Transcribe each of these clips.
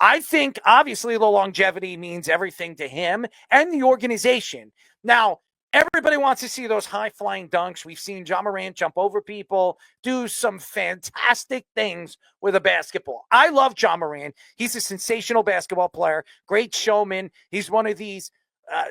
I think obviously the longevity means everything to him and the organization. Now, everybody wants to see those high-flying dunks. We've seen Ja Morant jump over people, do some fantastic things with a basketball. I love Ja Morant. He's a sensational basketball player, great showman. He's one of these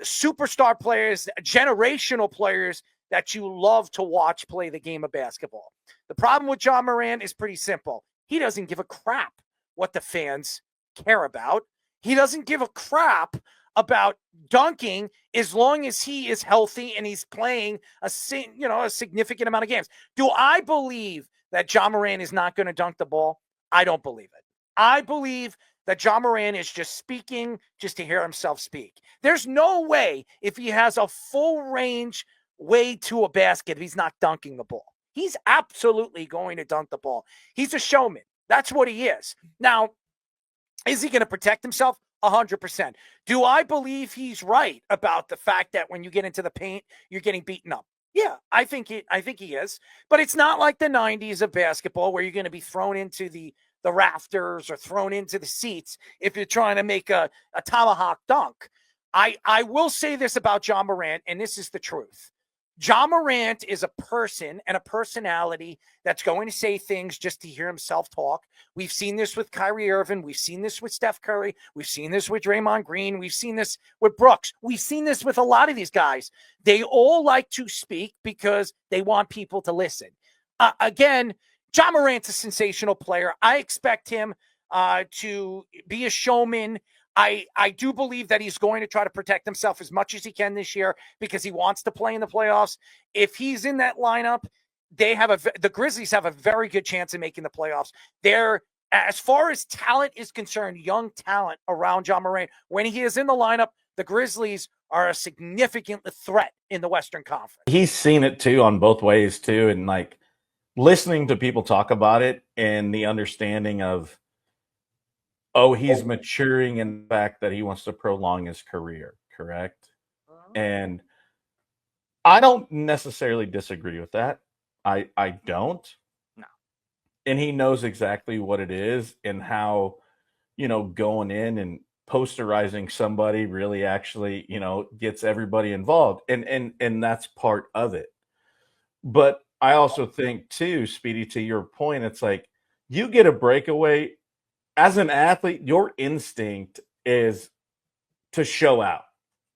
superstar players, generational players that you love to watch play the game of basketball. The problem with Ja Morant is pretty simple. He doesn't give a crap what the fans care about. He doesn't give a crap about dunking as long as he is healthy and he's playing a significant amount of games. Do I believe that Ja Morant is not going to dunk the ball? I don't believe it. I believe that Ja Morant is just speaking just to hear himself speak. There's no way if he has a full range way to a basket, he's not dunking the ball. He's absolutely going to dunk the ball. He's a showman. That's what he is. Now, is he going to protect himself? 100%. Do I believe he's right about the fact that when you get into the paint, you're getting beaten up? Yeah, I think he is. But it's not like the 90s of basketball where you're going to be thrown into the rafters or thrown into the seats if you're trying to make a tomahawk dunk. I will say this about Ja Morant, and this is the truth. Ja Morant is a person and a personality that's going to say things just to hear himself talk. We've seen this with Kyrie Irving. We've seen this with Steph Curry. We've seen this with Draymond Green. We've seen this with Brooks. We've seen this with a lot of these guys. They all like to speak because they want people to listen. Again, Ja Morant's a sensational player. I expect him to be a showman. I do believe that he's going to try to protect himself as much as he can this year because he wants to play in the playoffs. If he's in that lineup, the Grizzlies have a very good chance of making the playoffs. They're, as far as talent is concerned, young talent around Ja Morant, when he is in the lineup, the Grizzlies are a significant threat in the Western Conference. He's seen it too on both ways too. And like listening to people talk about it and the understanding of, he's maturing in the fact that he wants to prolong his career, correct? And I don't necessarily disagree with that. I don't. No. And he knows exactly what it is and how, going in and posterizing somebody really actually, gets everybody involved. And that's part of it. But I also think too, Speedy, to your point, it's like you get a breakaway. As an athlete, your instinct is to show out.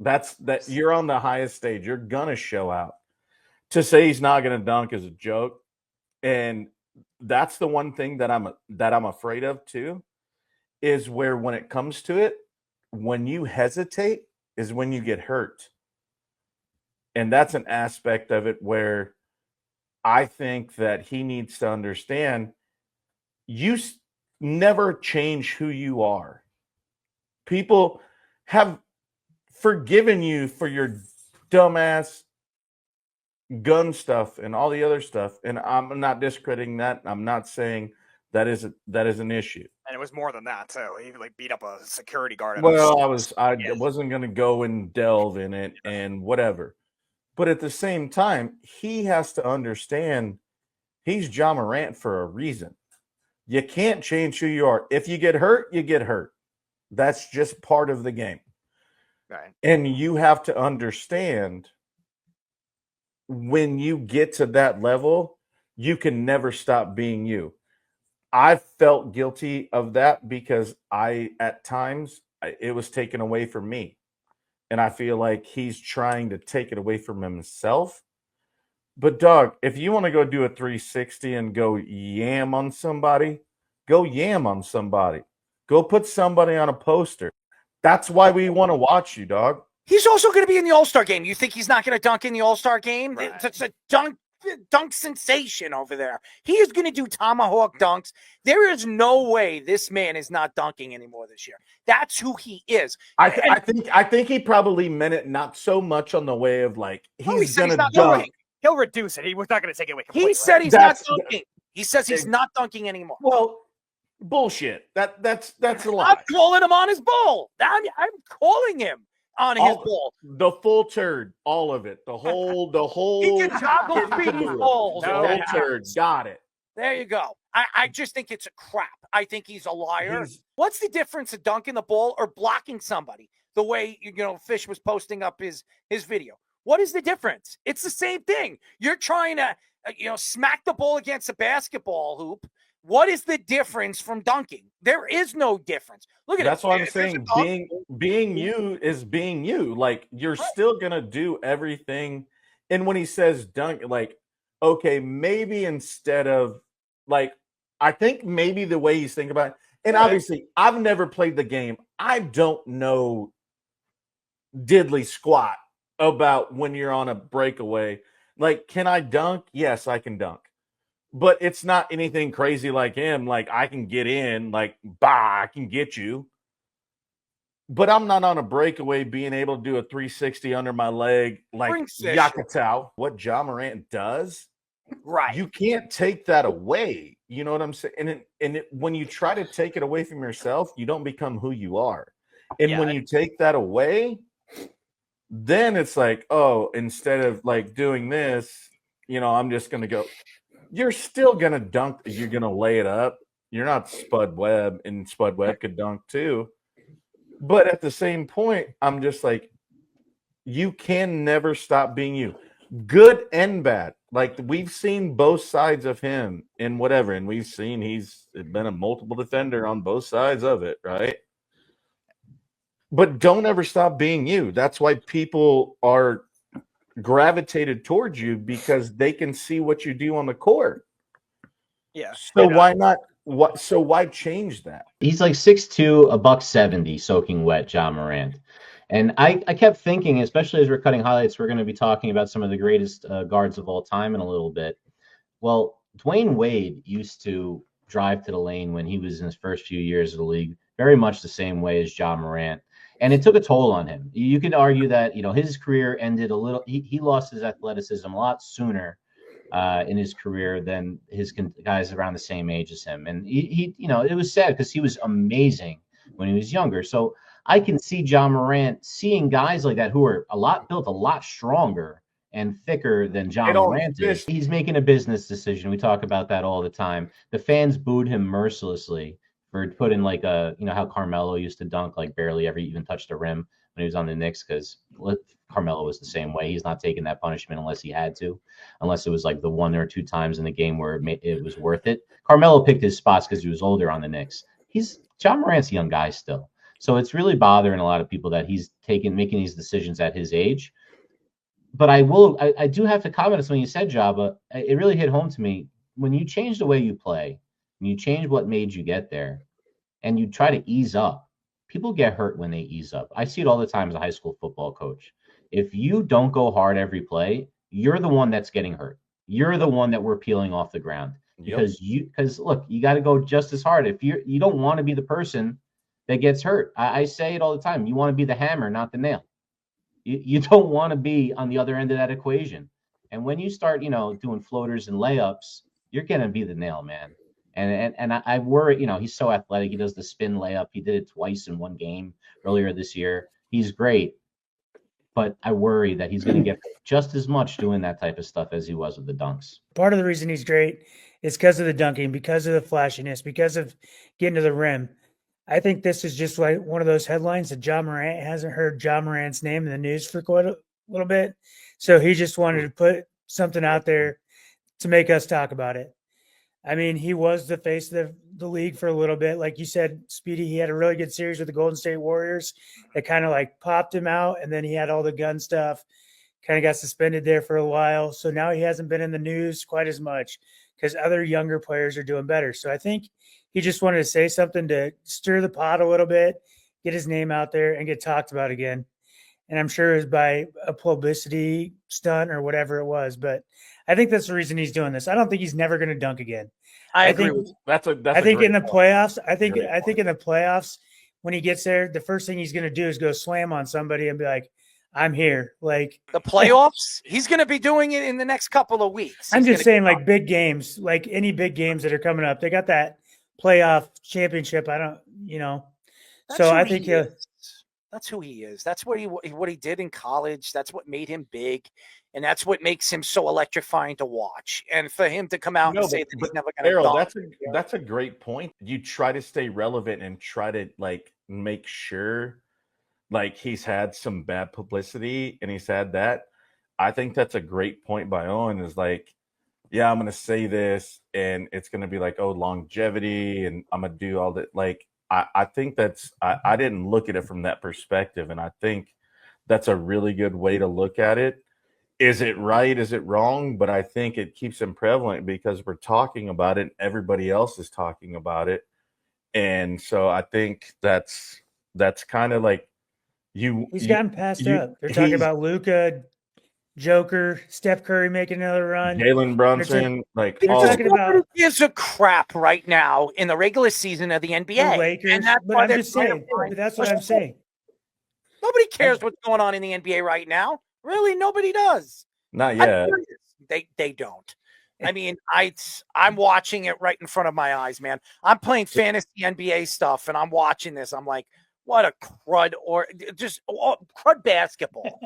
That you're on the highest stage. You're gonna show out. To say he's not gonna dunk is a joke, and that's the one thing that I'm afraid of too. Is where when it comes to it, when you hesitate, is when you get hurt, and that's an aspect of it where I think that he needs to understand. You never change who you are. People have forgiven you for your dumbass gun stuff and all the other stuff, and I'm not discrediting that. I'm not saying that is an issue. And it was more than that too. He beat up a security guard. Well, I wasn't going to go and delve in it and whatever, but at the same time, he has to understand he's Ja Morant for a reason. You can't change who you are. If you get hurt, you get hurt. That's just part of the game. Right. And you have to understand when you get to that level, you can never stop being you. I felt guilty of that because at times, it was taken away from me. And I feel like he's trying to take it away from himself. But, dog, if you want to go do a 360 and go yam on somebody, go yam on somebody. Go put somebody on a poster. That's why we want to watch you, dog. He's also going to be in the All-Star game. You think he's not going to dunk in the All-Star game? Right. It's a dunk sensation over there. He is going to do tomahawk dunks. There is no way this man is not dunking anymore this year. That's who he is. I think he probably meant it not so much on the way of like he's going to dunk. He'll reduce it. He was not going to take it away completely. He said he's not dunking. He says he's not dunking anymore. Well, bullshit. That's a lie. I'm calling him on his ball. I'm calling him on his ball. The full turd, all of it. The whole. He can toggle Speedy's balls. The whole turd. Got it. There you go. I just think it's a crap. I think he's a liar. What's the difference of dunking the ball or blocking somebody? The way, Fish was posting up his video. What is the difference? It's the same thing. You're trying to, smack the ball against a basketball hoop. What is the difference from dunking? There is no difference. Look at That's it. what I'm saying. Being you is being you. Like, you're still going to do everything. And when he says dunk, like, okay, maybe instead of, like, I think maybe the way he's thinking about it, and obviously I've never played the game. I don't know diddly squat about when you're on a breakaway. Like, can I dunk? Yes, I can dunk. But it's not anything crazy like him. Like, I can get in, like, I can get you. But I'm not on a breakaway being able to do a 360 under my leg like Yakatau. What Ja Morant does, right? You can't take that away. You know what I'm saying? And when you try to take it away from yourself, you don't become who you are. And when you take that away, then it's like, oh, instead of like doing this, I'm just going to go. You're still going to dunk. You're going to lay it up. You're not Spud Webb, and Spud Webb could dunk too. But at the same point, I'm just like, you can never stop being you. Good and bad. Like, we've seen both sides of him in whatever, and we've seen he's been a multiple defender on both sides of it, right? But don't ever stop being you. That's why people are gravitated towards you, because they can see what you do on the court. Yeah. So why not? So why change that? He's like 6'2", $170, soaking wet, Ja Morant. And I kept thinking, especially as we're cutting highlights, we're going to be talking about some of the greatest guards of all time in a little bit. Well, Dwayne Wade used to drive to the lane when he was in his first few years of the league, very much the same way as Ja Morant. And it took a toll on him. You could argue that, his career ended a little, he lost his athleticism a lot sooner in his career than his guys around the same age as him. And he it was sad because he was amazing when he was younger. So I can see Ja Morant seeing guys like that who are built a lot stronger and thicker than Ja Morant is. He's making a business decision. We talk about that all the time. The fans booed him mercilessly for putting like how Carmelo used to dunk, like barely ever even touched the rim when he was on the Knicks, because Carmelo was the same way. He's not taking that punishment unless he had to, unless it was like the one or two times in the game where it was worth it. Carmelo picked his spots because he was older on the Knicks. Ja Morant's a young guy still. So it's really bothering a lot of people that he's making these decisions at his age. But I do have to comment on something you said, Jabba. It really hit home to me. When you change the way you play, when you change what made you get there, and you try to ease up, people get hurt when they ease up. I see it all the time as a high school football coach. If you don't go hard every play, you're the one that's getting hurt. You're the one that we're peeling off the ground. Because look, you got to go just as hard. If you don't want to be the person that gets hurt. I say it all the time. You want to be the hammer, not the nail. You don't want to be on the other end of that equation. And when you start, doing floaters and layups, you're going to be the nail, man. And I worry, he's so athletic. He does the spin layup. He did it twice in one game earlier this year. He's great. But I worry that he's going to get just as much doing that type of stuff as he was with the dunks. Part of the reason he's great is because of the dunking, because of the flashiness, because of getting to the rim. I think this is just like one of those headlines that Ja Morant hasn't heard Ja Morant's name in the news for quite a little bit. So he just wanted to put something out there to make us talk about it. I mean, he was the face of the league for a little bit. Like you said, Speedy, he had a really good series with the Golden State Warriors that kind of like popped him out. And then he had all the gun stuff, kind of got suspended there for a while. So now he hasn't been in the news quite as much because other younger players are doing better. So I think he just wanted to say something to stir the pot a little bit, get his name out there and get talked about again. And I'm sure it was by a publicity stunt or whatever it was. But I think that's the reason he's doing this. I don't think he's never going to dunk again. I agree think, with you. I think in the playoffs, I think in the playoffs, when he gets there, the first thing he's going to do is go slam on somebody and be like, I'm here. Like the playoffs, he's going to be doing it in the next couple of weeks. I'm just saying, like big games, like any big games that are coming up, they got that playoff championship. I don't, That's so who I think he is. That's who he is. That's what he did in college. That's what made him big, and that's what makes him so electrifying to watch. And for him to come out and say that he's never going to Errol, dunk. that's a great point. You try to stay relevant and try to like make sure like he's had some bad publicity and he's had that. I think that's a great point by Owen is like, yeah, I'm going to say this and it's going to be like, oh, longevity and I'm going to do all that. Like, I think I didn't look at it from that perspective. And I think that's a really good way to look at it. Is it right? Is it wrong? But I think it keeps him prevalent because we're talking about it and everybody else is talking about it. And so I think that's kind of like he's gotten passed up. They're talking about Luka, Joker, Steph Curry making another run. Jalen Brunson, like they're talking about nobody gives a crap right now in the regular season of the NBA. the Lakers. And that's But why I'm they're just trying to saying. find- But that's what I'm saying. Nobody cares what's going on in the NBA right now. Really, nobody does. not yet. They don't. I mean, I'm watching it right in front of my eyes, man. I'm playing fantasy NBA stuff, and I'm watching this. I'm like, what a crud or just crud basketball.